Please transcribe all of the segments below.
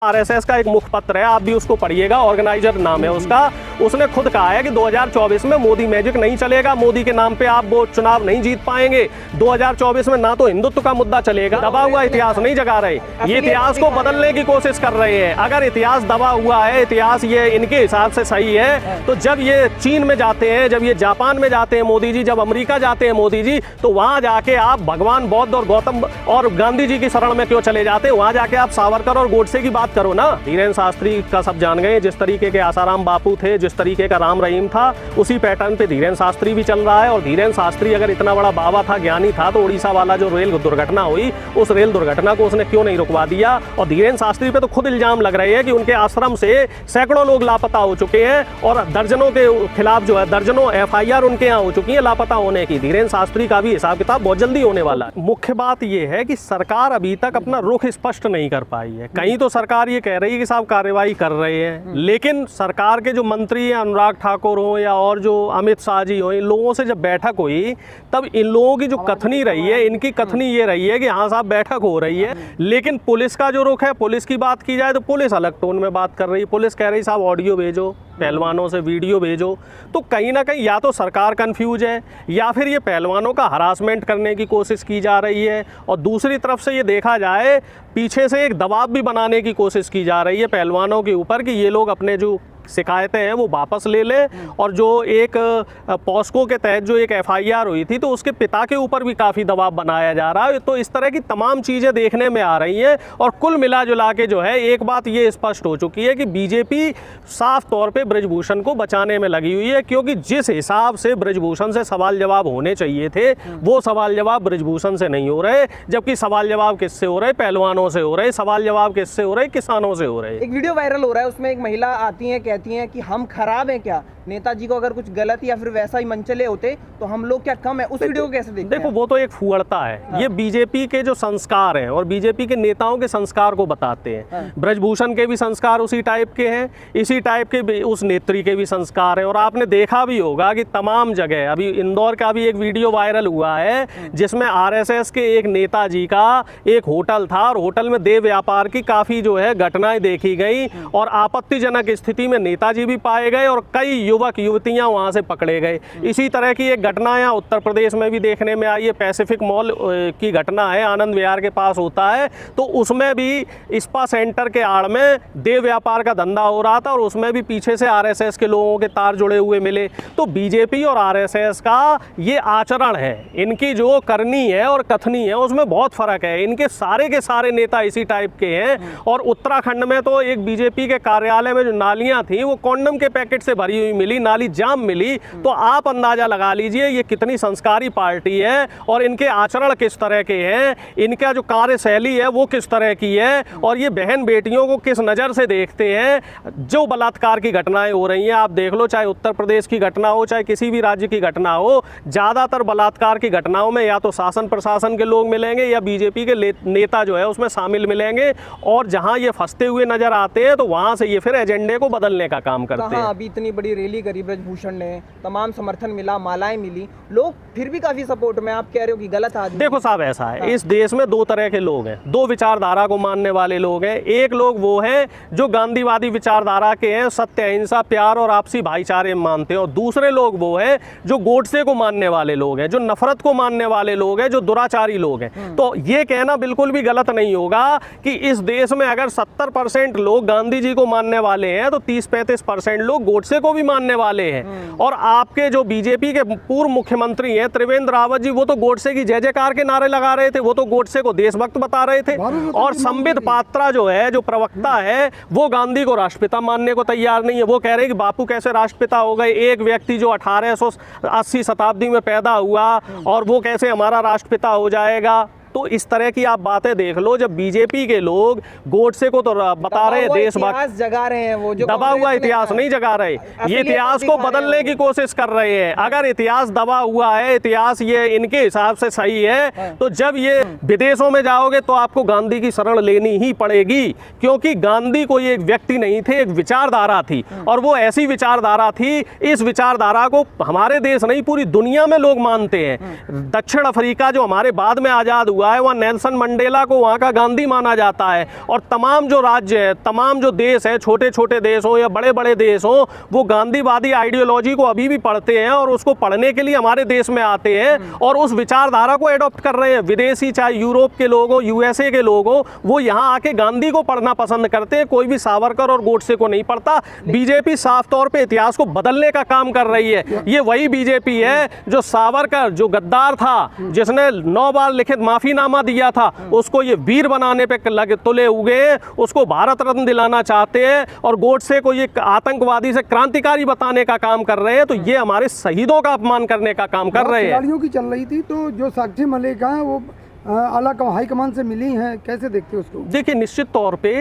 RSS का एक मुखपत्र है, आप भी उसको पढ़िएगा, ऑर्गेनाइजर नाम है उसका। उसने खुद कहा है कि 2024 में मोदी मैजिक नहीं चलेगा, मोदी के नाम पे आप वो चुनाव नहीं जीत पाएंगे। 2024 में ना तो हिंदुत्व का मुद्दा चलेगा, दबा हुआ इतिहास नहीं जगा रहे, ये इतिहास को बदलने की कोशिश कर रहे हैं। अगर इतिहास दबा हुआ है, इतिहास ये इनके हिसाब से सही है, तो जब ये चीन में जाते हैं, जब ये जापान में जाते हैं मोदी जी, जब अमेरिका जाते हैं मोदी जी, तो वहां जाके आप भगवान बुद्ध और गौतम और गांधी जी की शरण में क्यों चले जाते हैं? वहां जाके आप सावरकर और गोडसे की बात करो ना। धीरेन्द्र शास्त्री का सब जान गए, जिस तरीके के आसाराम बापू थे, जिस तरीके का राम रहीम था, उसी पैटर्न पे धीरेन्द्र शास्त्री भी चल रहा है। और धीरेन्द्र शास्त्री अगर इतना बड़ा बाबा था, ज्ञानी था, तो उड़ीसा वाला जो रेल दुर्घटना हुई, उस रेल दुर्घटना को उसने क्यों नहीं रुकवा दिया? और धीरेन्द्र शास्त्री पे तो खुद इल्जाम लग रहे हैं कि उनके आश्रम से सैकड़ों लोग लापता हो चुके हैं और दर्जनों के खिलाफ जो है दर्जनों एफआईआर उनके यहाँ हो चुकी है लापता होने की। धीरेन्द्र शास्त्री का भी हिसाब किताब बहुत जल्दी होने वाला है। मुख्य बात यह है कि सरकार अभी तक अपना रुख स्पष्ट नहीं कर पाई है। कहीं तो सरकार ये कह रही है कि साहब कार्रवाई कर रहे हैं, लेकिन सरकार के जो मंत्री हैं, अनुराग ठाकुर हो या और जो अमित शाह जी हो, इन लोगों से जब बैठक हुई तब इन लोगों की जो कथनी रही है, इनकी कथनी ये रही है कि हाँ साहब बैठक हो रही है, लेकिन पुलिस का जो रुख है, पुलिस की बात की जाए तो पुलिस अलग टोन में बात कर रही है। पुलिस कह रही साहब ऑडियो भेजो, पहलवानों से वीडियो भेजो। तो कहीं ना कहीं या तो सरकार कंफ्यूज है या फिर ये पहलवानों का हरासमेंट करने की कोशिश की जा रही है। और दूसरी तरफ से ये देखा जाए, पीछे से एक दबाव भी बनाने की कोशिश की जा रही है पहलवानों के ऊपर कि ये लोग अपने जो शिकायतें हैं वो वापस ले लें। और जो एक पॉस्को के तहत जो एक एफआईआर हुई थी, तो उसके पिता के ऊपर भी काफ़ी दबाव बनाया जा रहा है। तो इस तरह की तमाम चीज़ें देखने में आ रही हैं। और कुल मिला जुला के जो है एक बात ये स्पष्ट हो चुकी है कि बीजेपी साफ तौर पे बृजभूषण को बचाने में लगी हुई है, क्योंकि जिस हिसाब से बृजभूषण से सवाल जवाब होने चाहिए थे, वो सवाल जवाब बृजभूषण से नहीं हो रहे। जबकि सवाल जवाब किससे हो रहे? पहलवानों से हो रहे। सवाल जवाब किससे हो रहे? किसानों से हो रहे। एक वीडियो वायरल हो रहा है, उसमें एक महिला आती है, कहती हैं कि हम खराब हैं क्या? नेताजी को अगर कुछ गलत या फिर वैसा ही मनचले होते तो हम लोग क्या कम है? उस वीडियो को कैसे देखते हैं? देखो, वो तो एक फुहड़ता है। हाँ। ये बीजेपी के जो संस्कार हैं और बीजेपी के नेताओं के संस्कार को बताते हैं। हाँ। बृजभूषण के भी संस्कार उसी टाइप के हैं, इसी टाइप के उस नेत्री के भी संस्कार हैं। और आपने देखा भी होगा कि तमाम जगह, अभी इंदौर का भी एक वीडियो वायरल हुआ है जिसमें आरएसएस के एक नेताजी का एक होटल था और होटल में देह व्यापार की काफ़ी जो है घटनाएं देखी गई और आपत्तिजनक स्थिति में नेताजी भी पाए गए और कई युवक युवतियां वहां से पकड़े गए। इसी तरह की एक घटना यहाँ उत्तर प्रदेश में भी देखने में आई है। पैसिफिक मॉल की घटना है, आनंद विहार के पास होता है, तो उसमें भी स्पा सेंटर के आड़ में देह व्यापार का धंधा हो रहा था और उसमें भी पीछे से आरएसएस के लोगों के तार जुड़े हुए मिले। तो बीजेपी और आरएसएस का ये आचरण है, इनकी जो करनी है और कथनी है, उसमें बहुत फर्क है। इनके सारे के सारे नेता इसी टाइप के हैं। और उत्तराखंड में तो एक बीजेपी के कार्यालय में जो नालियां थी वो कॉन्डम के पैकेट से भरी हुई मिली, नाली जाम मिली। तो आप अंदाजा लगा लीजिए ये कितनी संस्कारी पार्टी है और इनके आचरण किस तरह के हैं, इनका जो कार्यशैली है वो किस तरह की है और ये बहन बेटियों को किस नज़र से देखते हैं। जो बलात्कार की घटनाएं हो रही हैं आप देख लो, चाहे उत्तर प्रदेश की घटना हो चाहे किसी भी राज्य की घटना हो, ज़्यादातर बलात्कार की घटनाओं में या तो शासन प्रशासन के लोग मिलेंगे या बीजेपी के नेता जो है उसमें शामिल मिलेंगे। और जहाँ ये फंसते हुए नजर आते हैं तो वहाँ से ये फिर एजेंडे को बदलने का काम करते हैं। अभी इतनी बड़ी रैली करी बृजभूषण ने, तमाम समर्थन मिला, मालाएं मिली, लोग फिर भी काफी सपोर्ट में। आप कह रहे हो कि गलत आदमी? देखो साहब, ऐसा है, इस देश में दो तरह के लोग हैं, दो विचारधारा को मानने वाले लोग हैं। एक लोग वो हैं जो गांधीवादी विचारधारा के हैं, सत्य अहिंसा प्यार और आपसी भाईचारे मानते हैं। और दूसरे लोग वो हैं जो गोडसे को मानने वाले लोग हैं, जो नफरत को मानने वाले लोग हैं, जो दुराचारी लोग हैं। तो ये कहना बिल्कुल भी गलत नहीं होगा कि इस देश में अगर 70% लोग गांधी जी को मानने वाले हैं तो 30-35% लोग गोडसे को भी मानने वाले हैं। और आपके जो बीजेपी के पूर्व मुख्यमंत्री हैं त्रिवेंद्र रावत जी, वो तो गोडसे की जय जयकार के नारे लगा रहे थे, वो तो गोडसे को देशभक्त बता रहे थे। और संबित पात्रा जो है, जो प्रवक्ता है, वो गांधी को राष्ट्रपिता मानने को तैयार नहीं है। वो कह रहे हैं कि बापू कैसे राष्ट्रपिता हो गए, एक व्यक्ति जो 1880 शताब्दी में पैदा हुआ और वो कैसे हमारा राष्ट्रपिता हो जाएगा। तो इस तरह की आप बातें देख लो, जब बीजेपी के लोग गोडसे को तो बता रहे हैं देशभक्त, जगा रहे हैं, वो जो दबा हुआ इतिहास नहीं जगा रहे, ये इतिहास को बदलने की कोशिश कर रहे हैं। अगर इतिहास दबा हुआ है, इतिहास ये इनके हिसाब से सही है, तो जब ये विदेशों में जाओगे तो आपको गांधी की शरण लेनी ही पड़ेगी, क्योंकि गांधी कोई एक व्यक्ति नहीं थे, एक विचारधारा थी। और वो ऐसी विचारधारा थी, इस विचारधारा को हमारे देश नहीं पूरी दुनिया में लोग मानते हैं। दक्षिण अफ्रीका जो हमारे बाद में आजाद हुआ हुआ है, वहाँ नेल्सन मंडेला को वहाँ का गांधी माना जाता है। और तमाम जो राज्य है, तमाम जो देश है, छोटे छोटे देश हो या बड़े बड़े देश हो, वो गांधीवादी आइडियोलॉजी को अभी भी पढ़ते हैं और उसको पढ़ने के लिए हमारे देश में आते हैं और उस विचारधारा को एडॉप्ट कर रहे हैं। विदेशी, चाहे यूरोप के लोग हो, यूएसए के लोग हो, वो यहाँ आके गांधी को पढ़ना पसंद करते हैं, कोई भी सावरकर और गोडसे को नहीं पढ़ता। बीजेपी साफ तौर पे इतिहास को बदलने का काम कर रही है। ये वही बीजेपी है जो सावरकर, जो गद्दार था, जिसने 9 बार लिखित माफीनामा दिया था, उसको ये वीर बनाने पे लगे तुले हुए, उसको भारत रत्न दिलाना चाहते हैं और गोडसे को ये आतंकवादी से क्रांतिकारी बताने का काम कर रहे हैं। तो ये हमारे शहीदों का अपमान करने का काम कर रहे हैं। खिलाड़ियों की चल रही थी, तो जो साक्षी मलिक हैं वो आला हाईकमान से मिली हैं, कैसे देखते हो उसको? देखिए, निश्चित तौर पे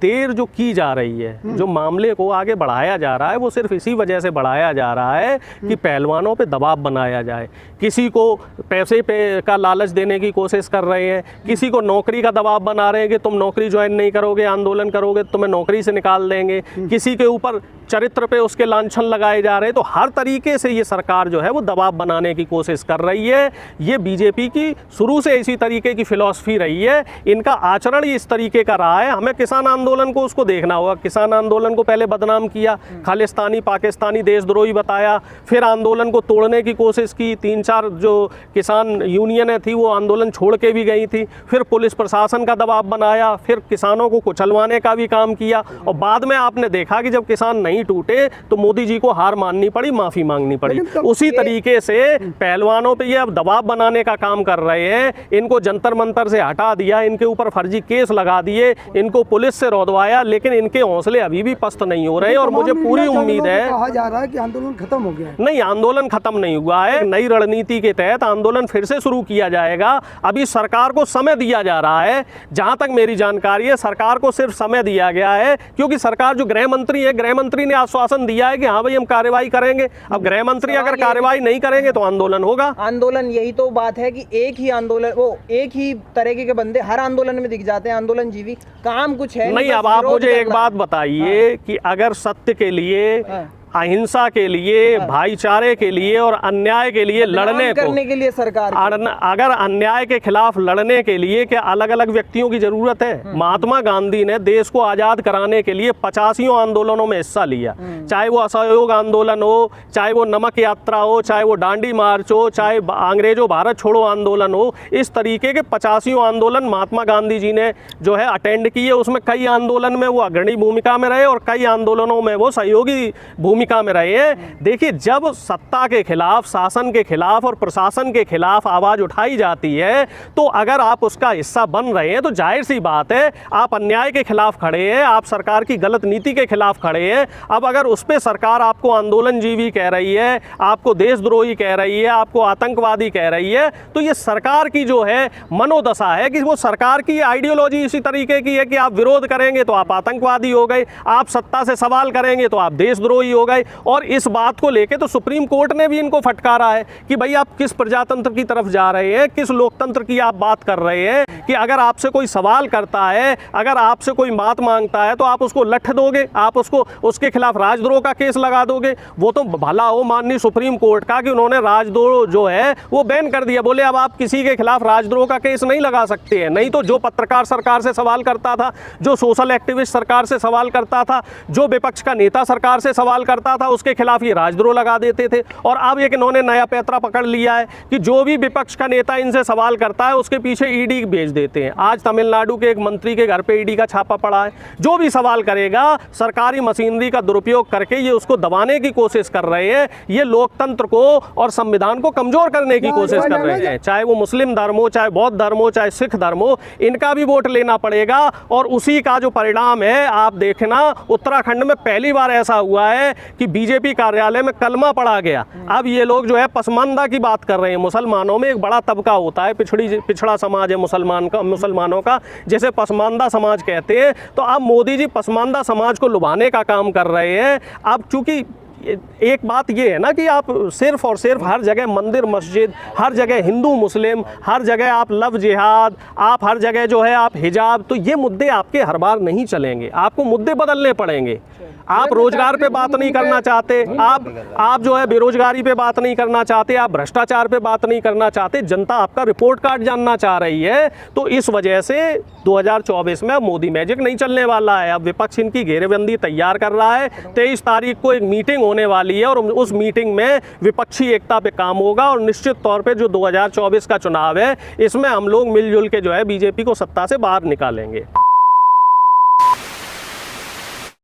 देर जो की जा रही है, जो मामले को आगे बढ़ाया जा रहा है, वो सिर्फ इसी वजह से बढ़ाया जा रहा है कि पहलवानों पे दबाव बनाया जाए। किसी को पैसे पे का लालच देने की कोशिश कर रहे हैं, किसी को नौकरी का दबाव बना रहे हैं कि तुम नौकरी ज्वाइन नहीं करोगे, आंदोलन करोगे तो तुम्हें नौकरी से निकाल देंगे, किसी के ऊपर चरित्र पे उसके लांछन लगाए जा रहे हैं। तो हर तरीके से ये सरकार जो है वो दबाव बनाने की कोशिश कर रही है। ये बीजेपी की शुरू से इसी तरीके की फिलॉसफी रही है, इनका आचरण ही इस तरीके का रहा है। हमें किसान आंदोलन को उसको देखना होगा। किसान आंदोलन को पहले बदनाम किया, खालिस्तानी, पाकिस्तानी, देशद्रोही बताया, फिर आंदोलन को तोड़ने की कोशिश की। 3-4 जो किसान यूनियनें थी वो आंदोलन छोड़ के भी गई थी, फिर पुलिस प्रशासन का दबाव बनाया, फिर किसानों को कुचलवाने का भी काम किया। और बाद में आपने देखा कि जब किसान नहीं टूटे तो मोदी जी को हार माननी पड़ी, माफी मांगनी पड़ी। उसी तरीके से पहलवानों पे ये अब दबाव बनाने का काम कर रहे हैं। इनको जंतर मंतर से हटा दिया, इनके ऊपर फर्जी केस लगा दिए, इनको पुलिस से रोदवाया, लेकिन इनके हौसले अभी भी पस्त नहीं हो रहे। और मुझे पूरी उम्मीद है, कहा जा रहा है कि आंदोलन खत्म हो गया है। नहीं, आंदोलन खत्म नहीं हुआ है। नई रणनीति के तहत आंदोलन फिर से शुरू किया जाएगा। अभी सरकार को समय दिया जा रहा है। जहां तक मेरी जानकारी है, सरकार को सिर्फ समय दिया गया है, क्योंकि सरकार जो गृह मंत्री है, गृह मंत्री ने आश्वासन दिया है कि हाँ भाई हम कार्रवाई करेंगे। अब गृह मंत्री अगर कार्रवाई नहीं करेंगे तो आंदोलन होगा। आंदोलन, यही तो बात है कि एक ही आंदोलन, वो एक ही तरीके के बंदे हर आंदोलन में दिख जाते हैं। आंदोलन जीवी काम कुछ है नहीं। अब आप मुझे एक बात बताइए कि अगर सत्य के लिए, अहिंसा के लिए, भाईचारे के लिए और अन्याय के लिए लड़ने करने के लिए सरकार अगर अन्याय के खिलाफ लड़ने के लिए क्या अलग अलग व्यक्तियों की जरूरत है? महात्मा गांधी ने देश को आजाद कराने के लिए 85 आंदोलनों में हिस्सा लिया, चाहे वो असहयोग आंदोलन हो, चाहे वो नमक यात्रा हो, चाहे वो डांडी मार्च हो, चाहे अंग्रेजों भारत छोड़ो आंदोलन हो। इस तरीके के 85 आंदोलन महात्मा गांधी जी ने जो है अटेंड किए। उसमें कई आंदोलन में वो अग्रणी भूमिका में रहे और कई आंदोलनों में वो सहयोगी भूमिका में रहे हैं। देखिए, जब सत्ता के खिलाफ, शासन के खिलाफ और प्रशासन के खिलाफ आवाज उठाई जाती है, तो अगर आप उसका हिस्सा बन रहे हैं तो जाहिर सी बात है आप अन्याय के खिलाफ खड़े हैं, आप सरकार की गलत नीति के खिलाफ खड़े हैं। अब अगर उस पर सरकार आपको आंदोलन जीवी कह रही है, आपको देशद्रोही कह रही है, आपको आतंकवादी कह रही है, तो ये सरकार की जो है मनोदशा है कि वो सरकार की आइडियोलॉजी इसी तरीके की है कि आप विरोध करेंगे तो आप आतंकवादी हो गए, आप सत्ता से सवाल करेंगे तो आप देशद्रोही हो गए। और इस बात को लेके तो सुप्रीम कोर्ट ने भी इनको फटकारा है कि भाई आप किस प्रजातंत्र की तरफ जा रहे हैं, किस लोकतंत्र की आप बात कर रहे हैं कि अगर आपसे कोई सवाल करता है, अगर आपसे कोई बात मांगता है तो आप उसको लठ दोगे, आप उसको उसके खिलाफ राजद्रोह का केस लगा दोगे। वो तो भला हो माननीय सुप्रीम कोर्ट का कि उन्होंने राजद्रोह जो है वो बैन कर दिया, बोले अब आप किसी के खिलाफ राजद्रोह का केस नहीं लगा सकते हैं। नहीं तो जो पत्रकार सरकार से सवाल करता था, जो सोशल एक्टिविस्ट सरकार से सवाल करता था, जो विपक्ष का नेता सरकार से सवाल करता था, उसके खिलाफ ये राजद्रोह लगा देते थे। और अब एक इन्होंने नया पैंतरा पकड़ लिया है कि जो भी विपक्ष का नेता इनसे सवाल करता है उसके पीछे ईडी भेज देते हैं। आज तमिलनाडु के एक मंत्री के घर पे ईडी का छापा पड़ा है। जो भी सवाल करेगा सरकारी मशीनरी का दुरुपयोग करके ये उसको दबाने की कोशिश कर रहे हैं। ये लोकतंत्र को और संविधान को कमजोर करने की कोशिश कर रहे हैं। चाहे वो मुस्लिम धर्म हो, चाहे बौद्ध धर्म हो, चाहे सिख धर्म हो, इनका भी वोट लेना पड़ेगा। और उसी का जो परिणाम है आप देखना, उत्तराखंड में पहली बार ऐसा हुआ है कि बीजेपी कार्यालय में कलमा पढ़ा गया। अब ये लोग जो है पसमानदा की बात कर रहे हैं। मुसलमानों में एक बड़ा तबका होता है, पिछड़ा समाज है मुसलमानों का, जैसे पसमानदा समाज कहते हैं। तो अब मोदी जी पसमानदा समाज को लुभाने का काम कर रहे हैं। अब चूंकि एक बात ये है ना कि आप सिर्फ और सिर्फ हर जगह मंदिर मस्जिद, हर जगह हिंदू मुस्लिम, हर जगह आप लव जिहाद, आप हर जगह जो है आप हिजाब, तो ये मुद्दे आपके हर बार नहीं चलेंगे। आपको मुद्दे बदलने पड़ेंगे। आप रोजगार पे बात नहीं करना चाहते, आप जो है बेरोजगारी पे बात नहीं करना चाहते, आप भ्रष्टाचार पे बात नहीं करना चाहते, जनता आपका रिपोर्ट कार्ड जानना चाह रही है। तो इस वजह से 2024 में मोदी मैजिक नहीं चलने वाला है। अब विपक्ष इनकी घेरेबंदी तैयार कर रहा है। 23 तारीख को एक मीटिंग होने वाली है और उस मीटिंग में विपक्षी एकता पे काम होगा और निश्चित तौर पे जो 2024 का चुनाव है इसमें हम लोग मिलजुल के जो है बीजेपी को सत्ता से बाहर निकालेंगे।